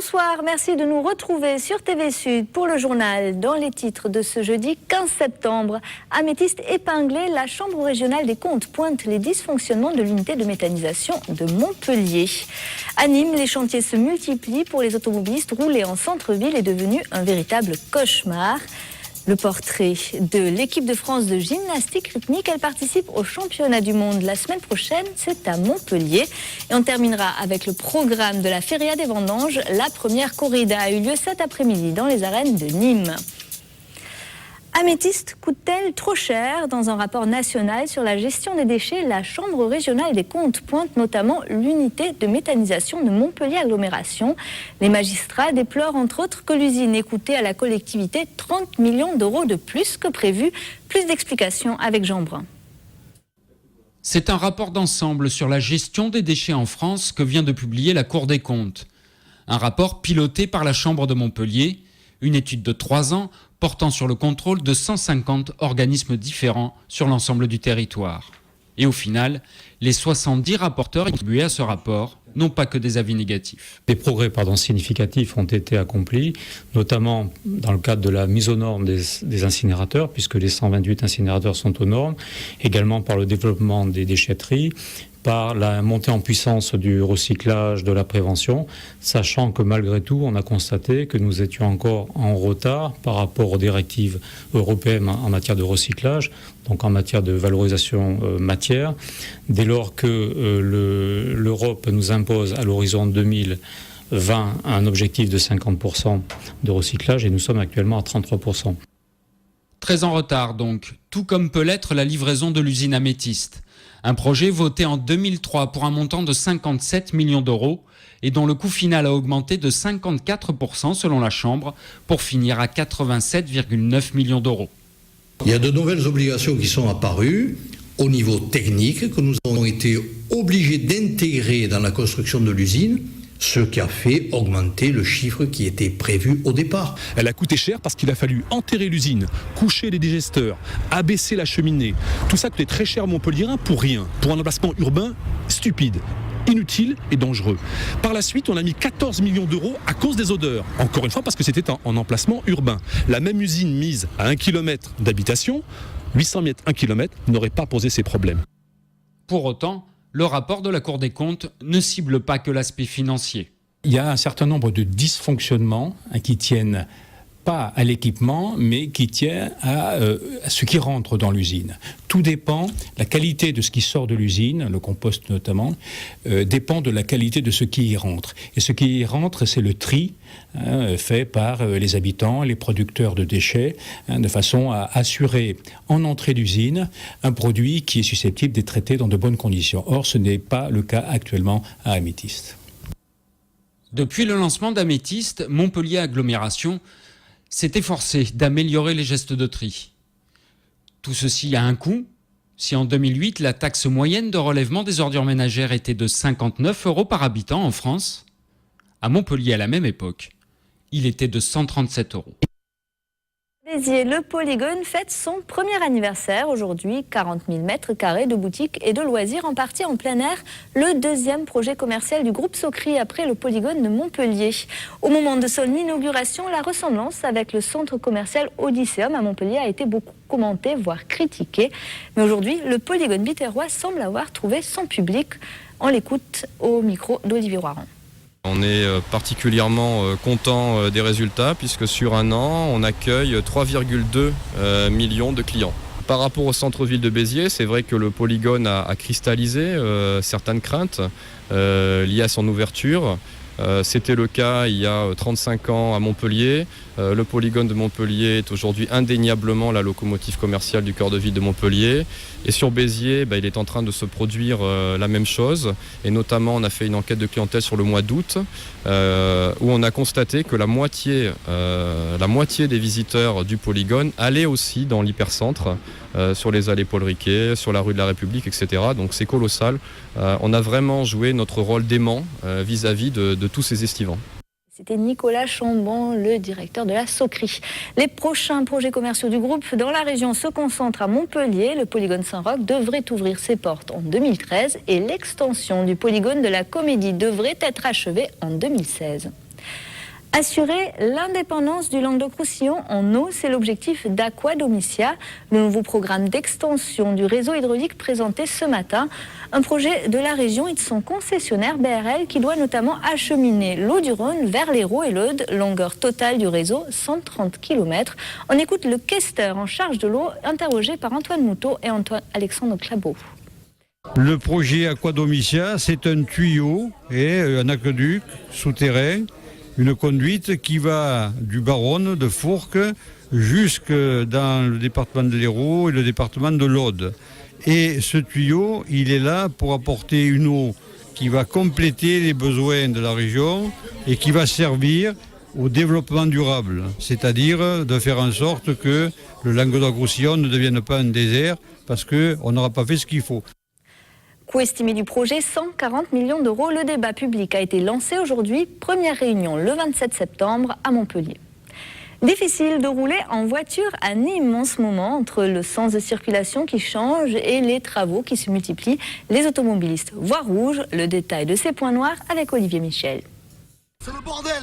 Bonsoir, merci de nous retrouver sur TV Sud pour le journal. Dans les titres de ce jeudi 15 septembre, Améthyste épinglé, la Chambre régionale des comptes pointe les dysfonctionnements de l'unité de méthanisation de Montpellier. À Nîmes, les chantiers se multiplient pour les automobilistes. Rouler en centre-ville est devenu un véritable cauchemar. Le portrait de l'équipe de France de gymnastique rythmique, elle participe au championnat du monde la semaine prochaine, c'est à Montpellier. Et on terminera avec le programme de la Feria des Vendanges. La première corrida a eu lieu cet après-midi dans les arènes de Nîmes. Améthyste coûte-t-elle trop cher? Dans un rapport national sur la gestion des déchets, la Chambre régionale des comptes pointe notamment l'unité de méthanisation de Montpellier Agglomération. Les magistrats déplorent entre autres que l'usine ait coûté à la collectivité 30 millions d'euros de plus que prévu. Plus d'explications avec Jean Brun. C'est un rapport d'ensemble sur la gestion des déchets en France que vient de publier la Cour des comptes. Un rapport piloté par la Chambre de Montpellier, une étude de 3 ans portant sur le contrôle de 150 organismes différents sur l'ensemble du territoire. Et au final, les 70 rapporteurs attribués à ce rapport n'ont pas que des avis négatifs. Des progrès significatifs ont été accomplis, notamment dans le cadre de la mise aux normes des incinérateurs, puisque les 128 incinérateurs sont aux normes, également par le développement des déchetteries, par la montée en puissance du recyclage, de la prévention, sachant que malgré tout, on a constaté que nous étions encore en retard par rapport aux directives européennes en matière de recyclage, donc en matière de valorisation matière, dès lors que l'Europe nous impose à l'horizon 2020 un objectif de 50% de recyclage et nous sommes actuellement à 33%. Très en retard donc, tout comme peut l'être la livraison de l'usine Améthyste. Un projet voté en 2003 pour un montant de 57 millions d'euros et dont le coût final a augmenté de 54% selon la Chambre pour finir à 87,9 millions d'euros. Il y a de nouvelles obligations qui sont apparues au niveau technique que nous avons été obligés d'intégrer dans la construction de l'usine, ce qui a fait augmenter le chiffre qui était prévu au départ. Elle a coûté cher parce qu'il a fallu enterrer l'usine, coucher les digesteurs, abaisser la cheminée. Tout ça coûtait très cher à Montpellier pour rien, pour un emplacement urbain stupide, inutile et dangereux. Par la suite, on a mis 14 millions d'euros à cause des odeurs. Encore une fois, parce que c'était en emplacement urbain. La même usine mise à 1 km d'habitation, 800 mètres, 1 km, n'aurait pas posé ces problèmes. Pour autant, le rapport de la Cour des comptes ne cible pas que l'aspect financier. Il y a un certain nombre de dysfonctionnements qui tiennent pas à l'équipement, mais qui tiennent à ce qui rentre dans l'usine. Tout dépend, la qualité de ce qui sort de l'usine, le compost notamment, dépend de la qualité de ce qui y rentre. Et ce qui y rentre, c'est le tri fait par les habitants, les producteurs de déchets, de façon à assurer en entrée d'usine un produit qui est susceptible d'être traité dans de bonnes conditions. Or, ce n'est pas le cas actuellement à Améthyste. Depuis le lancement d'Améthyste, Montpellier Agglomération s'est efforcé d'améliorer les gestes de tri. Tout ceci a un coût. Si en 2008, la taxe moyenne de relèvement des ordures ménagères était de 59 € par habitant en France, à Montpellier à la même époque, il était de 137 €. Le Polygone fête son premier anniversaire aujourd'hui. 40 000 mètres carrés de boutiques et de loisirs en partie en plein air. Le deuxième projet commercial du groupe Socri après le Polygone de Montpellier. Au moment de son inauguration, la ressemblance avec le centre commercial Odysseum à Montpellier a été beaucoup commentée, voire critiquée. Mais aujourd'hui, le Polygone biterrois semble avoir trouvé son public. On l'écoute au micro d'Olivier Roiran. On est particulièrement content des résultats puisque sur un an, on accueille 3,2 millions de clients. Par rapport au centre-ville de Béziers, c'est vrai que le Polygone a cristallisé certaines craintes liées à son ouverture. C'était le cas il y a 35 ans à Montpellier. Le Polygone de Montpellier est aujourd'hui indéniablement la locomotive commerciale du cœur de ville de Montpellier. Et sur Béziers, il est en train de se produire la même chose. Et notamment, on a fait une enquête de clientèle sur le mois d'août où on a constaté que la moitié des visiteurs du Polygone allaient aussi dans l'hypercentre, sur les allées Paul Riquet, sur la rue de la République, etc. Donc c'est colossal. On a vraiment joué notre rôle d'aimant vis-à-vis de tous ces estivants. C'était Nicolas Chambon, le directeur de la Socri. Les prochains projets commerciaux du groupe dans la région se concentrent à Montpellier. Le Polygone Saint-Roch devrait ouvrir ses portes en 2013 et l'extension du Polygone de la Comédie devrait être achevée en 2016. Assurer l'indépendance du Languedoc-Roussillon en eau, c'est l'objectif d'Aqua Domitia, le nouveau programme d'extension du réseau hydraulique présenté ce matin. Un projet de la région et de son concessionnaire BRL qui doit notamment acheminer l'eau du Rhône vers l'Hérault et l'Aude, longueur totale du réseau 130 km. On écoute le questeur en charge de l'eau, interrogé par Antoine Moutot et Alexandre Clabot. Le projet Aqua Domitia, c'est un tuyau et un aqueduc souterrain, une conduite qui va du Baronne, de Fourques, jusque dans le département de l'Hérault et le département de l'Aude. Et ce tuyau, il est là pour apporter une eau qui va compléter les besoins de la région et qui va servir au développement durable, c'est-à-dire de faire en sorte que le Languedoc-Roussillon ne devienne pas un désert parce qu'on n'aura pas fait ce qu'il faut. Coût estimé du projet, 140 millions d'euros. Le débat public a été lancé aujourd'hui. Première réunion le 27 septembre à Montpellier. Difficile de rouler en voiture à Nîmes en ce moment, entre le sens de circulation qui change et les travaux qui se multiplient. Les automobilistes voient rouge. Le détail de ces points noirs avec Olivier Michel. C'est le bordel.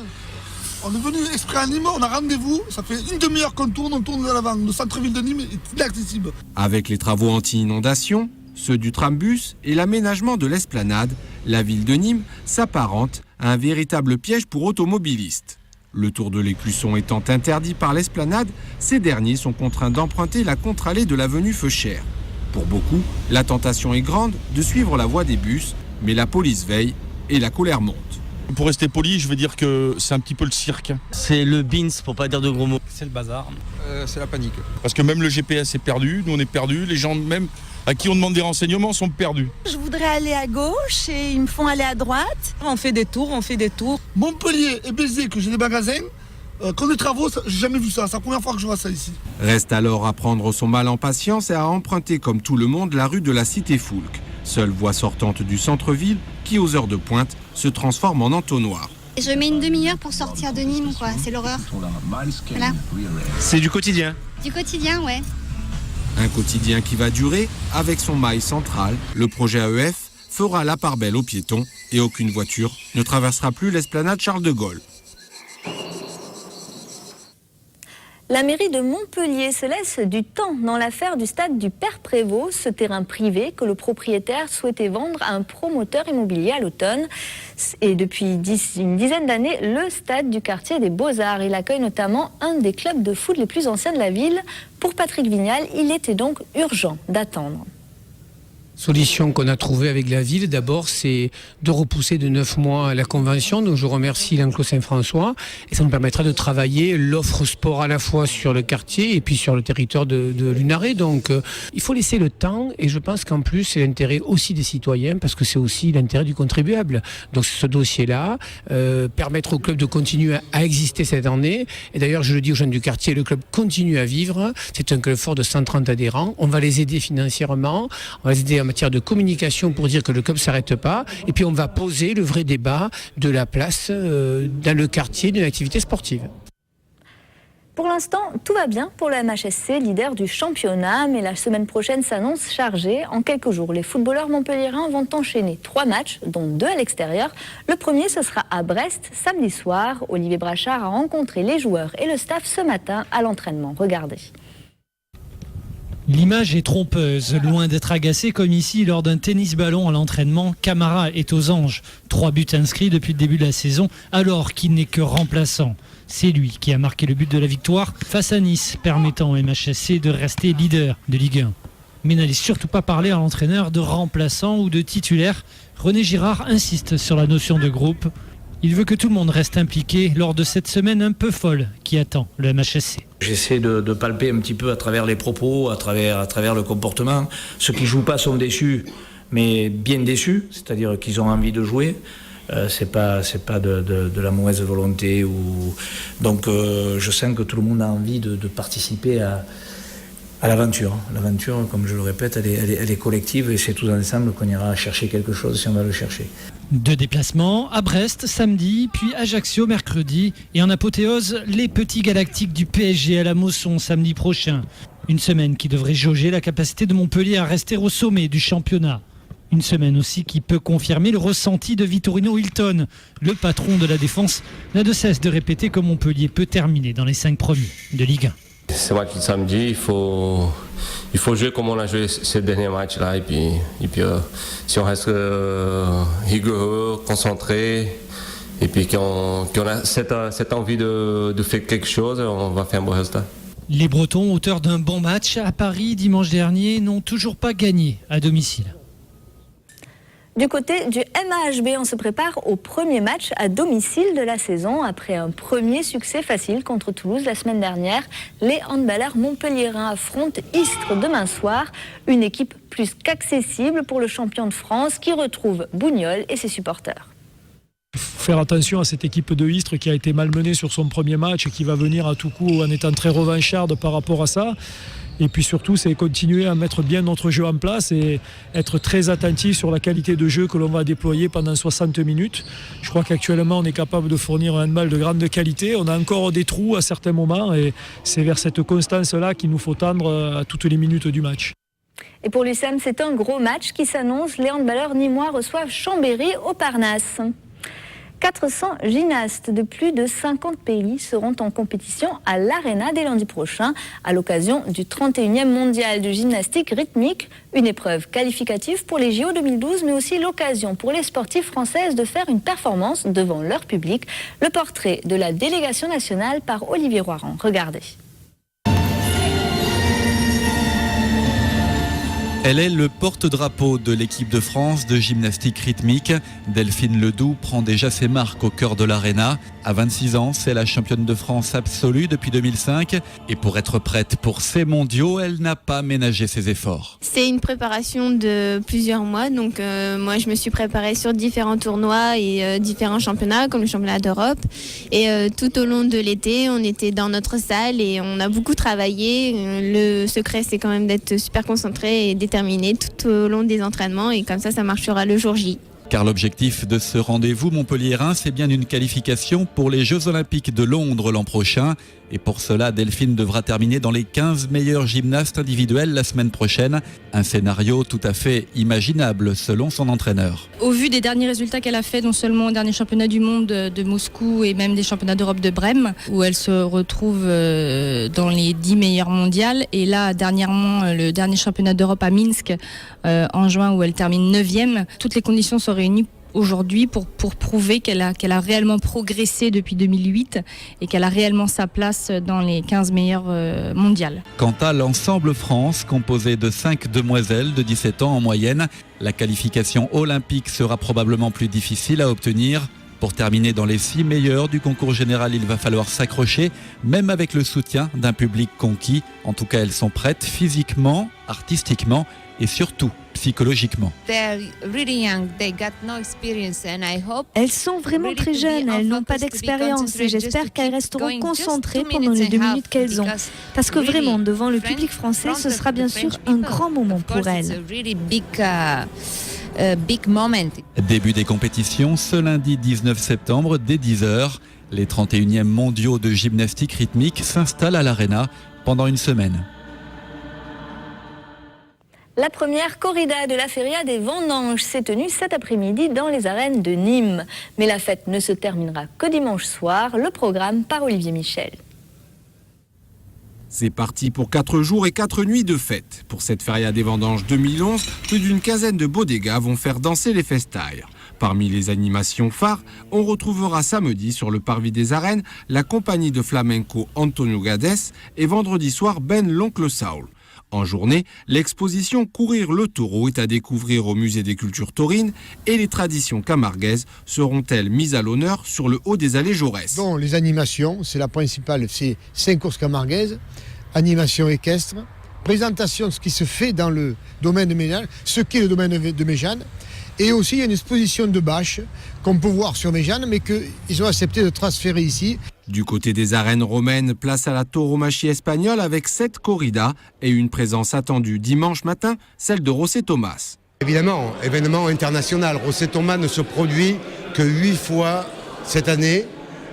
On est venu exprès à Nîmes, on a rendez-vous. Ça fait une demi-heure qu'on tourne, on tourne de l'avant. Le centre-ville de Nîmes est inaccessible. Avec les travaux anti-inondation, ceux du trambus et l'aménagement de l'esplanade, la ville de Nîmes s'apparente à un véritable piège pour automobilistes. Le tour de l'Écusson étant interdit par l'esplanade, ces derniers sont contraints d'emprunter la contre-allée de l'avenue Feuchère. Pour beaucoup, la tentation est grande de suivre la voie des bus, mais la police veille et la colère monte. Pour rester poli, je veux dire que c'est un petit peu le cirque. C'est le bins, pour pas dire de gros mots. C'est le bazar. C'est la panique. Parce que même le GPS est perdu, nous on est perdus, les gens même à qui on demande des renseignements sont perdus. Je voudrais aller à gauche et ils me font aller à droite. On fait des tours. Montpellier et Béziers, que j'ai des magasins, quand les travaux, j'ai jamais vu ça. C'est la première fois que je vois ça ici. Reste alors à prendre son mal en patience et à emprunter comme tout le monde la rue de la Cité-Foulques, seule voie sortante du centre-ville qui, aux heures de pointe, se transforme en entonnoir. Je mets une demi-heure pour sortir de Nîmes, quoi. C'est l'horreur. Voilà. C'est du quotidien. Du quotidien, ouais. Un quotidien qui va durer. Avec son mail central, le projet AEF fera la part belle aux piétons et aucune voiture ne traversera plus l'esplanade Charles de Gaulle. La mairie de Montpellier se laisse du temps dans l'affaire du stade du Père Prévost, ce terrain privé que le propriétaire souhaitait vendre à un promoteur immobilier à l'automne. Et depuis une dizaine d'années, le stade du quartier des Beaux-Arts. Il accueille notamment un des clubs de foot les plus anciens de la ville. Pour Patrick Vignal, il était donc urgent d'attendre. Solution qu'on a trouvée avec la ville, d'abord, c'est de repousser de 9 mois la convention. Donc je remercie l'Enclos Saint-François et ça nous permettra de travailler l'offre sport à la fois sur le quartier et puis sur le territoire de Lunaret. Donc il faut laisser le temps et je pense qu'en plus c'est l'intérêt aussi des citoyens parce que c'est aussi l'intérêt du contribuable. Donc ce dossier-là, permettre au club de continuer à exister cette année. Et d'ailleurs je le dis aux jeunes du quartier, le club continue à vivre. C'est un club fort de 130 adhérents. On va les aider financièrement, on va les aider en matière de communication pour dire que le club ne s'arrête pas et puis on va poser le vrai débat de la place dans le quartier d'une activité sportive. Pour l'instant, tout va bien pour le MHSC, leader du championnat, mais la semaine prochaine s'annonce chargée. En quelques jours, les footballeurs montpelliérains vont enchaîner 3 matchs, dont 2 à l'extérieur. Le premier, ce sera à Brest, samedi soir. Olivier Brachard a rencontré les joueurs et le staff ce matin à l'entraînement. Regardez. L'image est trompeuse. Loin d'être agacé comme ici lors d'un tennis-ballon à l'entraînement, Camara est aux anges. 3 buts inscrits depuis le début de la saison alors qu'il n'est que remplaçant. C'est lui qui a marqué le but de la victoire face à Nice, permettant au MHSC de rester leader de Ligue 1. Mais n'allez surtout pas parler à l'entraîneur de remplaçant ou de titulaire. René Girard insiste sur la notion de groupe. Il veut que tout le monde reste impliqué lors de cette semaine un peu folle qui attend le MHSC. J'essaie de palper un petit peu à travers les propos, à travers le comportement. Ceux qui ne jouent pas sont déçus, mais bien déçus, c'est-à-dire qu'ils ont envie de jouer. C'est pas de la mauvaise volonté. Donc je sens que tout le monde a envie de participer à l'aventure. L'aventure, comme je le répète, elle est collective et c'est tous ensemble qu'on ira chercher quelque chose si on va le chercher. 2 déplacements, à Brest samedi, puis Ajaccio mercredi et en apothéose, les petits galactiques du PSG à la Mosson samedi prochain. Une semaine qui devrait jauger la capacité de Montpellier à rester au sommet du championnat. Une semaine aussi qui peut confirmer le ressenti de Vittorino Hilton. Le patron de la défense n'a de cesse de répéter que Montpellier peut terminer dans les 5 premiers de Ligue 1. Ce match de samedi, il faut jouer comme on a joué ces derniers matchs-là. Et puis si on reste rigoureux, concentré, et puis qu'on a cette envie de faire quelque chose, on va faire un bon résultat. Les Bretons, auteurs d'un bon match à Paris dimanche dernier, n'ont toujours pas gagné à domicile. Du côté du MAHB, on se prépare au premier match à domicile de la saison. Après un premier succès facile contre Toulouse la semaine dernière, les handballeurs montpelliérains affrontent Istres demain soir. Une équipe plus qu'accessible pour le champion de France qui retrouve Bougnols et ses supporters. Faire attention à cette équipe de Istres qui a été malmenée sur son premier match et qui va venir à tout coup en étant très revancharde par rapport à ça. Et puis surtout, c'est continuer à mettre bien notre jeu en place et être très attentif sur la qualité de jeu que l'on va déployer pendant 60 minutes. Je crois qu'actuellement, on est capable de fournir un handball de grande qualité. On a encore des trous à certains moments et c'est vers cette constance-là qu'il nous faut tendre à toutes les minutes du match. Et pour l'USAM, c'est un gros match qui s'annonce. Les handballeurs nîmois reçoivent Chambéry au Parnasse. 400 gymnastes de plus de 50 pays seront en compétition à l'Arena dès lundi prochain à l'occasion du 31e mondial de gymnastique rythmique. Une épreuve qualificative pour les JO 2012, mais aussi l'occasion pour les sportives françaises de faire une performance devant leur public. Le portrait de la délégation nationale par Olivier Roiran. Regardez. Elle est le porte-drapeau de l'équipe de France de gymnastique rythmique. Delphine Ledoux prend déjà ses marques au cœur de l'Arena. À 26 ans, c'est la championne de France absolue depuis 2005. Et pour être prête pour ces mondiaux, elle n'a pas ménagé ses efforts. C'est une préparation de plusieurs mois. Donc moi, je me suis préparée sur différents tournois et différents championnats, comme le championnat d'Europe. Et tout au long de l'été, on était dans notre salle et on a beaucoup travaillé. Le secret, c'est quand même d'être super concentré et déterminé tout au long des entraînements et comme ça marchera le jour J. Car l'objectif de ce rendez-vous montpelliérain, c'est bien une qualification pour les Jeux Olympiques de Londres l'an prochain. Et pour cela, Delphine devra terminer dans les 15 meilleurs gymnastes individuels la semaine prochaine. Un scénario tout à fait imaginable selon son entraîneur. Au vu des derniers résultats qu'elle a fait, non seulement au dernier championnat du monde de Moscou et même des championnats d'Europe de Brême, où elle se retrouve dans les 10 meilleures mondiales. Et là, dernièrement, le dernier championnat d'Europe à Minsk en juin, où elle termine 9e. Toutes les conditions sont réunies aujourd'hui pour prouver qu'elle a réellement progressé depuis 2008 et qu'elle a réellement sa place dans les 15 meilleures mondiales. Quant à l'ensemble France, composé de 5 demoiselles de 17 ans en moyenne, la qualification olympique sera probablement plus difficile à obtenir. Pour terminer dans les 6 meilleurs du concours général, il va falloir s'accrocher, même avec le soutien d'un public conquis. En tout cas, elles sont prêtes physiquement, artistiquement et surtout psychologiquement. Elles sont vraiment très jeunes, elles n'ont pas d'expérience et j'espère qu'elles resteront concentrées pendant les 2 minutes qu'elles ont. Parce que vraiment, devant le public français, ce sera bien sûr un grand moment pour elles. Début des compétitions ce lundi 19 septembre dès 10h. Les 31e mondiaux de gymnastique rythmique s'installent à l'Arena pendant une semaine. La première corrida de la Feria des Vendanges s'est tenue cet après-midi dans les arènes de Nîmes. Mais la fête ne se terminera que dimanche soir. Le programme par Olivier Michel. C'est parti pour 4 jours et 4 nuits de fête. Pour cette Feria des Vendanges 2011, plus d'une quinzaine de bodegas vont faire danser les festaires. Parmi les animations phares, on retrouvera samedi sur le parvis des arènes la compagnie de flamenco Antonio Gades et vendredi soir Ben l'Oncle Saul. En journée, l'exposition Courir le taureau est à découvrir au Musée des Cultures Taurines et les traditions camarguaises seront-elles mises à l'honneur sur le haut des allées Jaurès. Bon, les animations, c'est la principale, c'est 5 courses camarguaises, animation équestre, présentation de ce qui se fait dans le domaine de Méjeanne, ce qu'est le domaine de Méjeanne, et aussi il y a une exposition de bâches qu'on peut voir sur Méjeanne, mais qu'ils ont accepté de transférer ici. Du côté des arènes romaines, place à la tauromachie espagnole avec 7 corridas et une présence attendue dimanche matin, celle de José Tomás. Évidemment, événement international. José Tomás ne se produit que 8 fois cette année,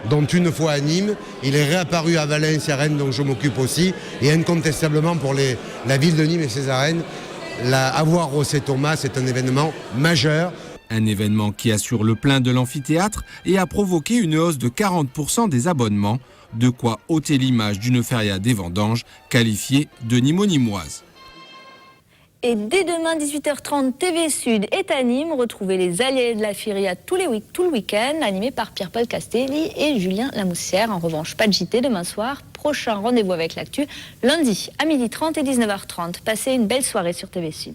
dont une fois à Nîmes. Il est réapparu à Valence et à Rennes, dont je m'occupe aussi. Et incontestablement pour la ville de Nîmes et ses arènes, avoir José Thomas, c'est un événement majeur. Un événement qui assure le plein de l'amphithéâtre et a provoqué une hausse de 40% des abonnements, de quoi ôter l'image d'une feria des vendanges qualifiée de nimo-nimoise. Et dès demain, 18h30, TV Sud est à Nîmes. Retrouvez les alliés de la feria tout le week-end, animés par Pierre-Paul Castelli et Julien Lamoussière. En revanche, pas de JT demain soir. Prochain rendez-vous avec l'actu, lundi à 12h30 et 19h30. Passez une belle soirée sur TV Sud.